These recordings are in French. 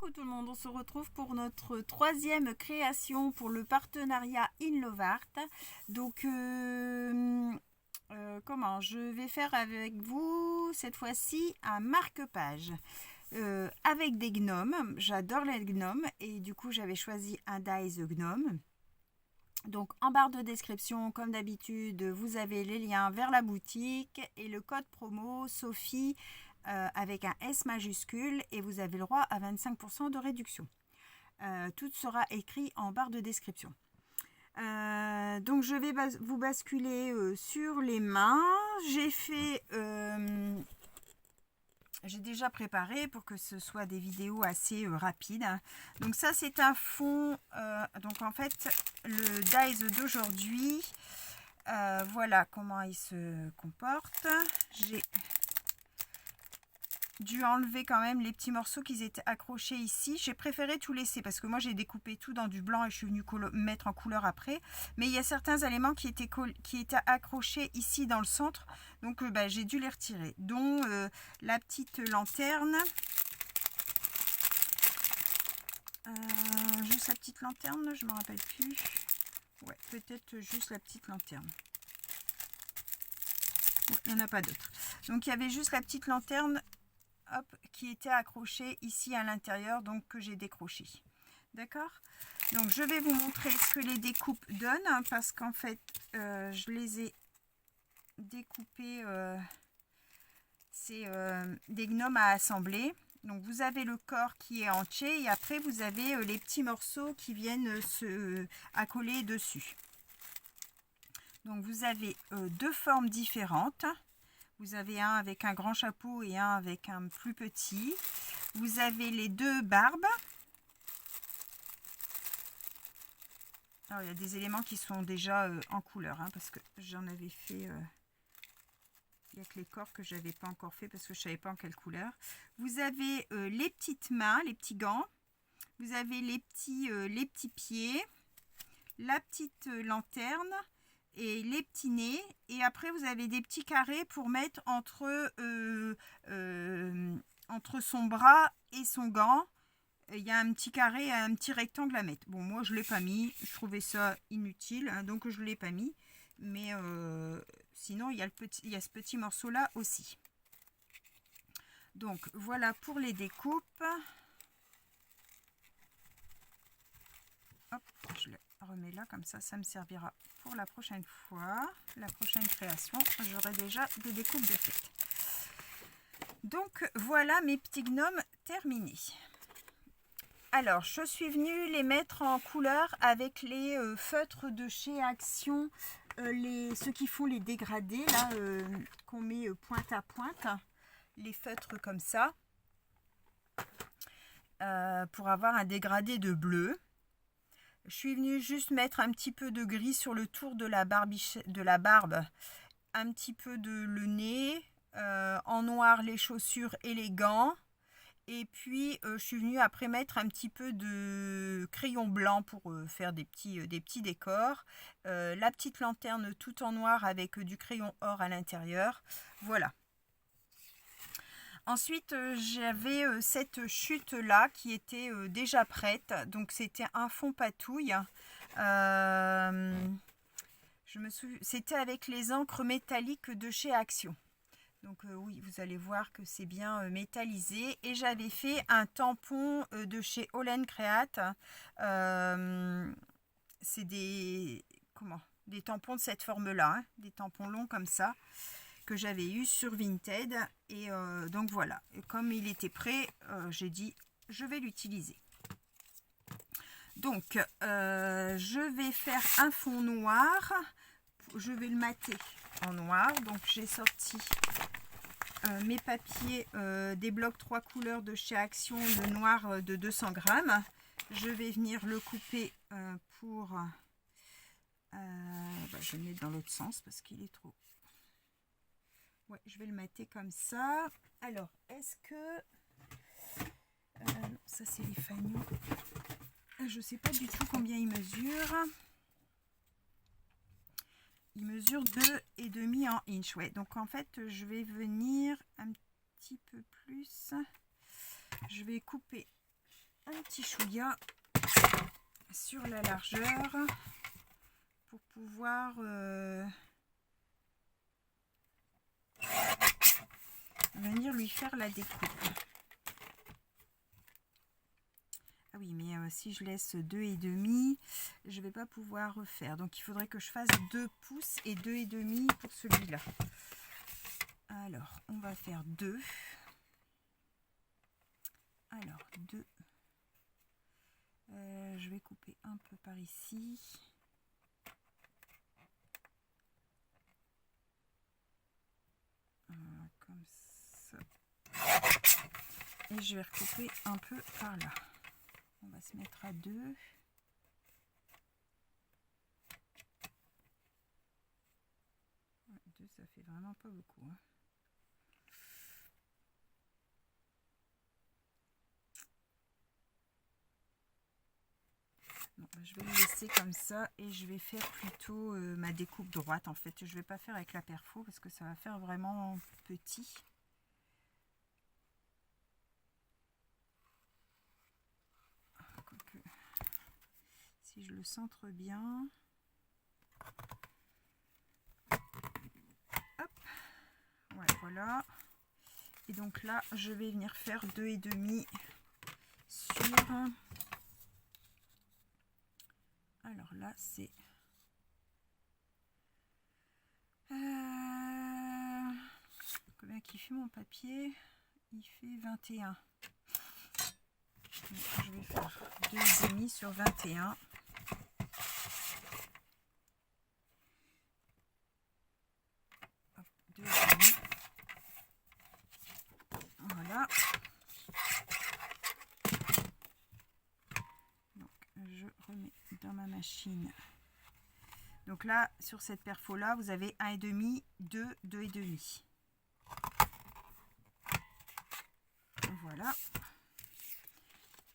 Coucou tout le monde, on se retrouve pour notre troisième création pour le partenariat InLovArt. Donc je vais faire avec vous cette fois-ci un marque-page avec des gnomes. J'adore les gnomes et du coup j'avais choisi un dies gnome. Donc en barre de description, comme d'habitude, vous avez les liens vers la boutique et le code promo Sophie avec un S majuscule et vous avez le droit à 25% de réduction. Tout sera écrit en barre de description. Donc je vais vous basculer sur les mains. J'ai déjà préparé pour que ce soit des vidéos assez rapides. Donc ça c'est un fond. Donc en fait le dies d'aujourd'hui, voilà comment il se comporte. J'ai dû enlever quand même les petits morceaux qui étaient accrochés ici. J'ai préféré tout laisser parce que moi j'ai découpé tout dans du blanc et je suis venue mettre en couleur après. Mais il y a certains éléments qui étaient accrochés ici dans le centre. Donc j'ai dû les retirer. Dont la petite lanterne. Juste la petite lanterne, je ne me rappelle plus. Ouais, peut-être juste la petite lanterne. Ouais, il n'y en a pas d'autres. Donc il y avait juste la petite lanterne. Hop, qui était accroché ici à l'intérieur, donc que j'ai décroché. D'accord? Donc je vais vous montrer ce que les découpes donnent, hein, parce qu'en fait je les ai découpés. C'est des gnomes à assembler. Donc vous avez le corps qui est entier et après vous avez les petits morceaux qui viennent se accoler dessus. Donc vous avez deux formes différentes. Vous avez un avec un grand chapeau et un avec un plus petit. Vous avez les deux barbes. Alors, il y a des éléments qui sont déjà en couleur, hein, parce que j'en avais fait... il n'y a que les corps que je n'avais pas encore fait parce que je ne savais pas en quelle couleur. Vous avez les petites mains, les petits gants. Vous avez les petits pieds. La petite lanterne. Et les petits nez, et après vous avez des petits carrés pour mettre entre son bras et son gant. Il y a un petit carré et un petit rectangle à mettre. Bon, moi je ne l'ai pas mis, je trouvais ça inutile, hein, donc je ne l'ai pas mis. Mais sinon il y a ce petit morceau là aussi. Donc voilà pour les découpes. Hop, je le remets là, comme ça me servira pour la prochaine fois. La prochaine création, j'aurai déjà des découpes de faites. Donc voilà mes petits gnomes terminés. Alors je suis venue les mettre en couleur avec les feutres de chez Action, ceux qui font les dégradés là, qu'on met pointe à pointe, les feutres comme ça, pour avoir un dégradé de bleu. Je suis venue juste mettre un petit peu de gris sur le tour de la barbe, un petit peu de le nez, en noir les chaussures et les gants. Et puis je suis venue après mettre un petit peu de crayon blanc pour faire des petits décors. La petite lanterne tout en noir avec du crayon or à l'intérieur. Voilà. Ensuite, j'avais cette chute-là qui était déjà prête. Donc, c'était un fond patouille. C'était avec les encres métalliques de chez Action. Donc, oui, vous allez voir que c'est bien métallisé. Et j'avais fait un tampon de chez Olen Create. C'est des tampons de cette forme-là. Hein, des tampons longs comme ça, que j'avais eu sur Vinted, et donc voilà, et comme il était prêt, j'ai dit je vais l'utiliser. Donc je vais faire un fond noir, je vais le mater en noir. Donc j'ai sorti mes papiers des blocs 3 couleurs de chez Action, le noir de 200 grammes. Je vais venir le couper pour je vais le mettre dans l'autre sens parce qu'il est trop... Ouais, je vais le mater comme ça. Alors, est-ce que... non, ça c'est les fanions. Je ne sais pas du tout combien il mesure. Il mesure 2,5 en inch. Ouais, donc en fait, je vais venir un petit peu plus. Je vais couper un petit chouïa sur la largeur pour pouvoir venir lui faire la découpe. Ah oui, mais si je laisse 2,5, je vais pas pouvoir refaire. Donc il faudrait que je fasse 2 pouces et 2,5 pour celui-là. Alors, on va faire 2. Alors, 2. Je vais couper un peu par ici. Comme ça. Et je vais recouper un peu par là. On va se mettre à 2. 2, ça fait vraiment pas beaucoup. Hein. Bon, je vais le laisser comme ça et je vais faire plutôt ma découpe droite. En fait, je vais pas faire avec la perfo parce que ça va faire vraiment petit. Quoique, si je le centre bien. Hop. Ouais, voilà. Et donc là, je vais venir faire 2,5 sur... Alors là, c'est... Combien qu'il fait mon papier? Il fait 21. Donc, je vais faire 2,5 sur 21. Hop, 2,5. Voilà. Donc, je remets dans ma machine. Donc là, sur cette perfo là, vous avez 1,5, 2, 2,5. Voilà.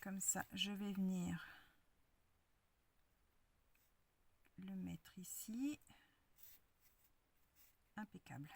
Comme ça, je vais venir le mettre ici. Impeccable.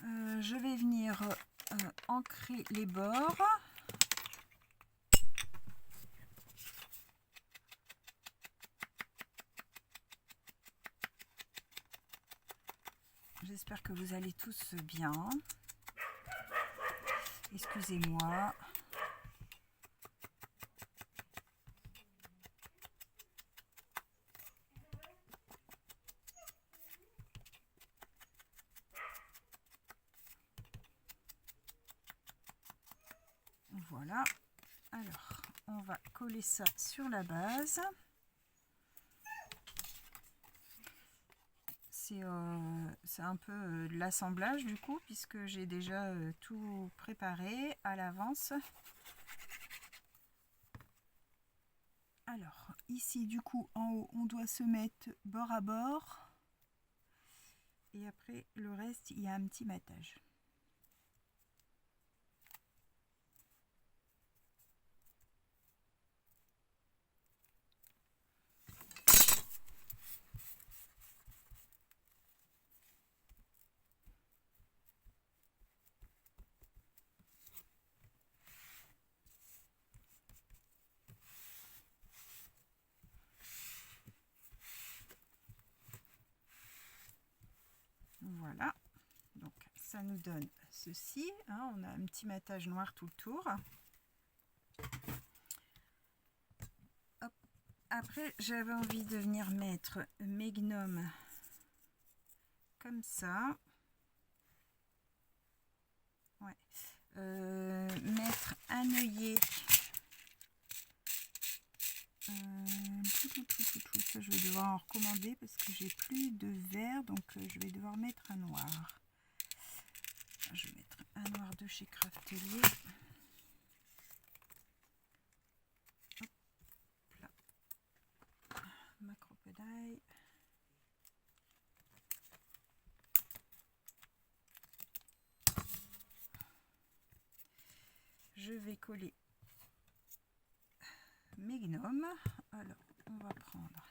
Je vais venir ancrer les bords. J'espère que vous allez tous bien. Excusez-moi. Voilà. Alors, on va coller ça sur la base. C'est un peu de l'assemblage du coup, puisque j'ai déjà tout préparé à l'avance. Alors, ici du coup, en haut, on doit se mettre bord à bord. Et après, le reste, il y a un petit matage. Voilà, donc ça nous donne ceci, hein, on a un petit matage noir tout le tour. Hop. Après, j'avais envie de venir mettre mes gnomes comme ça. Ouais. Mettre un œillet. Ça, je vais devoir en recommander parce que j'ai plus de vert, donc je vais devoir mettre un noir. Je vais mettre un noir de chez Craftelier. Hop là. Macropédale. Je vais coller mes gnomes. Alors, on va prendre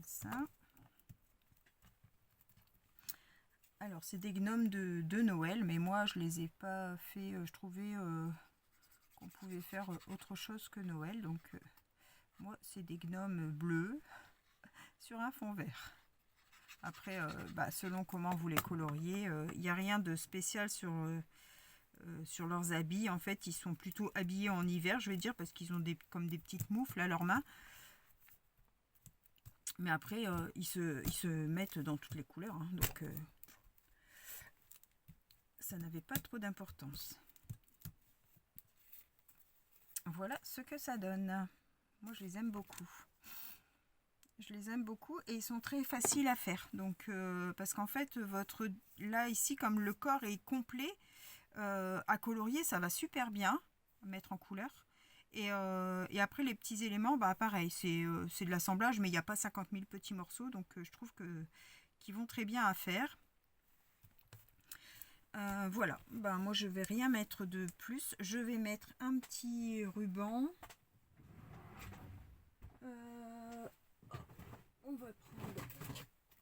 comme ça. Alors c'est des gnomes de Noël, mais moi je les ai pas fait, je trouvais qu'on pouvait faire autre chose que Noël, donc moi c'est des gnomes bleus sur un fond vert. Après, selon comment vous les coloriez, il n'y a rien de spécial sur leurs habits. En fait, ils sont plutôt habillés en hiver, je vais dire, parce qu'ils ont comme des petites moufles à leurs mains. Mais après, ils se mettent dans toutes les couleurs, hein, donc ça n'avait pas trop d'importance. Voilà ce que ça donne. Moi, je les aime beaucoup. Je les aime beaucoup et ils sont très faciles à faire. Donc, parce qu'en fait, là, ici, comme le corps est complet, à colorier, ça va super bien, mettre en couleur. Et après, les petits éléments, pareil, c'est de l'assemblage, mais il n'y a pas 50 000 petits morceaux. Donc, je trouve qu'ils vont très bien à faire. Voilà, moi je vais rien mettre de plus. Je vais mettre un petit ruban. On va prendre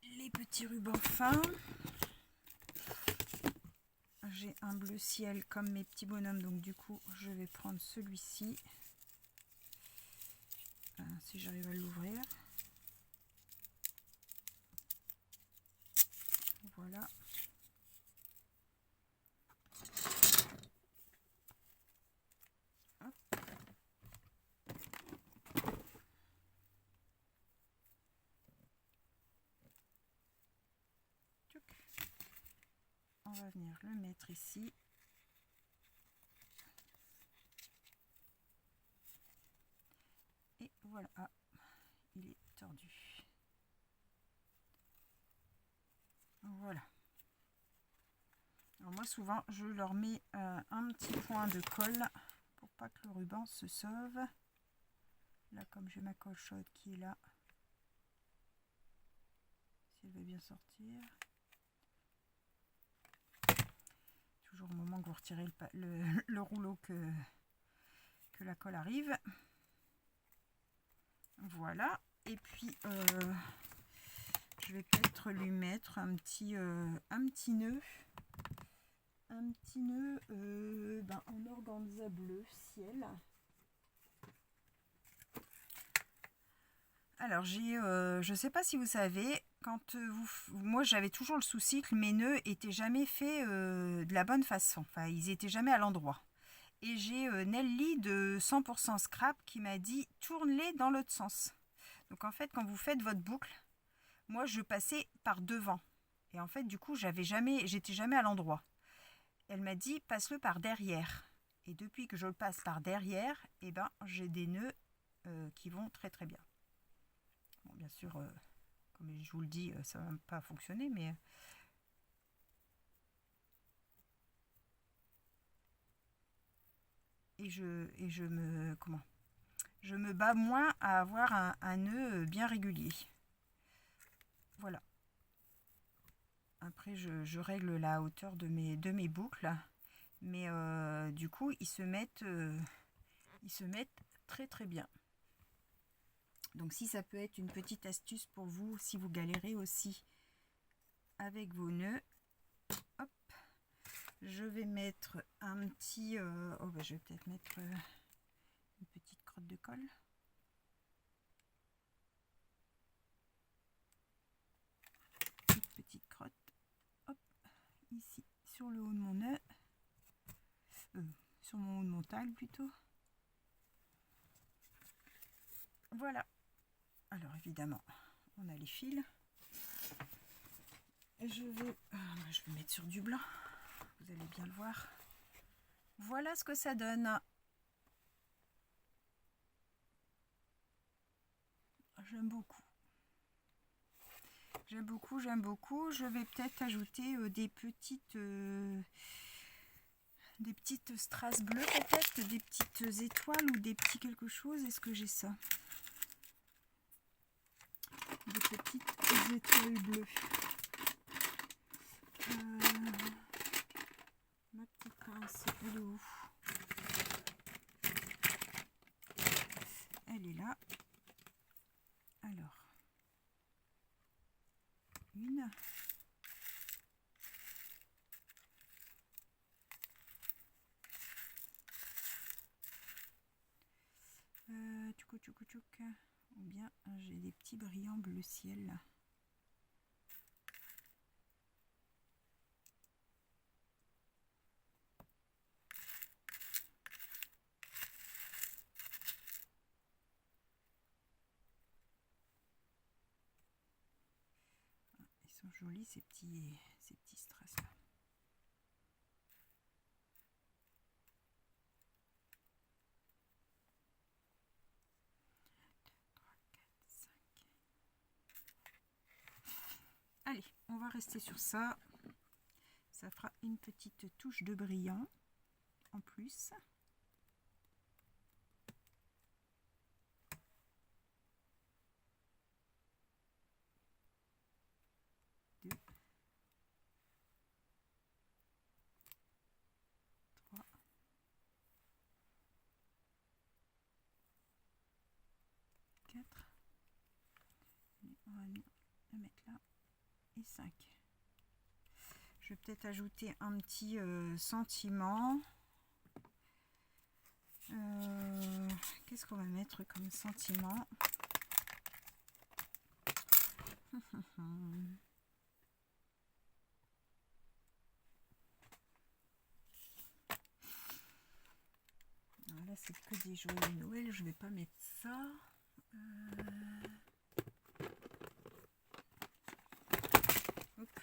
les petits rubans fins. J'ai un bleu ciel comme mes petits bonhommes, donc du coup je vais prendre celui-ci. Si j'arrive à l'ouvrir. Voilà. On va venir le mettre ici. Et voilà, il est tordu. Voilà. Alors moi souvent je leur mets un petit point de colle pour pas que le ruban se sauve. Là comme j'ai ma colle chaude qui est là, si elle veut bien sortir. Toujours au moment que vous retirez le rouleau que la colle arrive. Voilà. Et puis je vais peut-être lui mettre un petit nœud. Un petit nœud en organza bleu ciel. Alors je sais pas si vous savez, quand moi j'avais toujours le souci que mes nœuds étaient jamais faits de la bonne façon. Enfin, ils étaient jamais à l'endroit. Et j'ai Nelly de 100% scrap qui m'a dit tourne-les dans l'autre sens. Donc en fait, quand vous faites votre boucle, moi je passais par devant. Et en fait, du coup, j'étais jamais à l'endroit. Elle m'a dit passe-le par derrière. Et depuis que je le passe par derrière, j'ai des nœuds qui vont très très bien. Bon, bien sûr, comme je vous le dis, ça va pas fonctionner, mais je me bats moins à avoir un nœud bien régulier. Voilà. Après, je règle la hauteur de mes boucles, mais du coup, ils se mettent très très bien. Donc si ça peut être une petite astuce pour vous, si vous galérez aussi avec vos nœuds, hop, je vais mettre un petit, je vais peut-être mettre une petite crotte de colle. Une petite crotte, hop, ici sur le haut de mon nœud, sur mon haut de mon taille plutôt. Voilà. Alors évidemment, on a les fils. Je vais mettre sur du blanc. Vous allez bien le voir. Voilà ce que ça donne. J'aime beaucoup. J'aime beaucoup, j'aime beaucoup. Je vais peut-être ajouter des petites strass bleues, peut-être des petites étoiles ou des petits quelque chose. Est-ce que j'ai ça? Des petites étoiles bleues. Ma petite pince, elle est où? Elle est là. Alors, Tchouk. Ou bien j'ai des petits brillants bleu ciel. Ils sont jolis ces petits strass là. Allez, on va rester sur ça. Ça fera une petite touche de brillant en plus. Deux. 3. 4. On va le mettre là. Et 5. Je vais peut-être ajouter un petit sentiment. Qu'est-ce qu'on va mettre comme sentiment? Là, c'est que des joyeux Noël. Je vais pas mettre ça. Hop.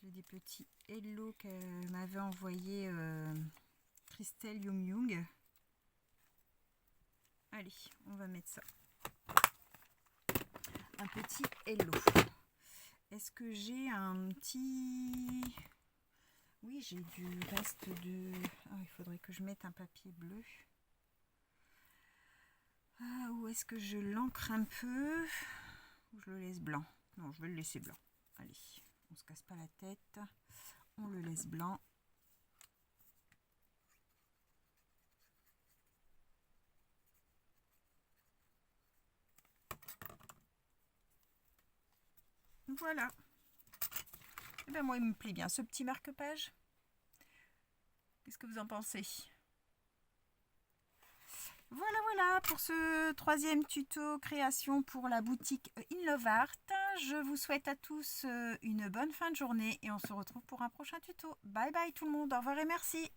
J'ai des petits hello qu'elle m'avait envoyé Christelle Young. Allez, on va mettre ça. Un petit hello. Est-ce que j'ai un petit... Oui, j'ai du reste de... Ah, il faudrait que je mette un papier bleu. Ah, où est-ce que je l'encre un peu? Ou je le laisse blanc? Non, je vais le laisser blanc. Allez, on se casse pas la tête. On le laisse blanc. Voilà. Et bien moi, il me plaît bien ce petit marque-page. Qu'est-ce que vous en pensez? Voilà pour ce 3e tuto création pour la boutique In Love Art. Je vous souhaite à tous une bonne fin de journée et on se retrouve pour un prochain tuto. Bye bye tout le monde, au revoir et merci.